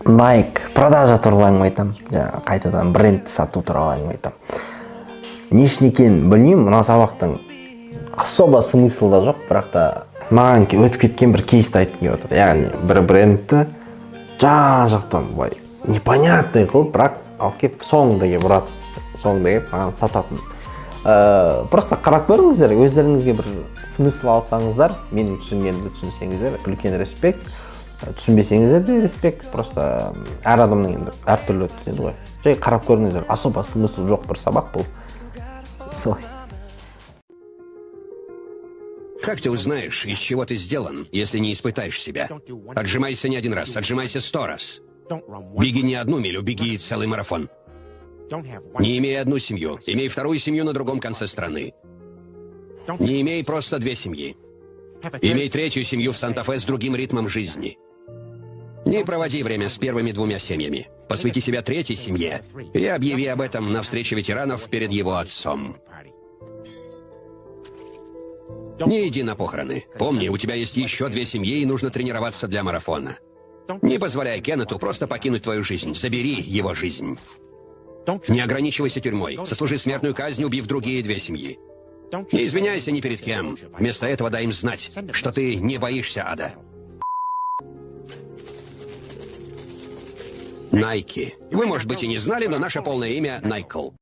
Nike продажа туралы әңгіме айтам. Қайтадан бренд сату туралы әңгіме айтам. Не үшін екенін білмеймін, мына сабақтың особо смыслы да жоқ, бірақ та маған өтіп кеткен бір кейсті айтқым келіп отыр. Яғни бір брендті жан-жақтан былай непонятный қылып, бірақ алып келіп соңында келіп ұрады. Соңында келіп маған сататын. Просто қарап көріңіздер, өздеріңізге бір смысл алсаңыздар, менің түсінгенімді түсінсеңіздер, үлкен респект. Түсінбесеңіздер де респект, просто әр адамның енді әртүрлі түсінеді ғой. Жай қарап көріңіздер, особо смысл жоқ бір сабақ бұл. Солай. Как ты узнаешь, из чего ты сделан, если не испытаешь себя? Отжимайся не один раз, отжимайся 100 раз. Беги не одну милю, беги целый марафон. Не имей одну семью, имей вторую семью на другом конце страны. Не имей просто 2 семьи. Имей 3-ю семью в Санта-Фе с другим ритмом жизни. Не проводи время с первыми 2 семьями. Посвяти себя 3-й семье и объяви об этом на встрече ветеранов перед его отцом. Не иди на похороны. Помни, у тебя есть еще 2 семьи и нужно тренироваться для марафона. Не позволяй Кеннету просто покинуть твою жизнь. Забери его жизнь. Не ограничивайся тюрьмой. Сослужи смертную казнь, убив другие 2 семьи. Не извиняйся ни перед кем. Вместо этого дай им знать, что ты не боишься ада. Nike. Вы, может быть, и не знали, но наше полное имя Найкл.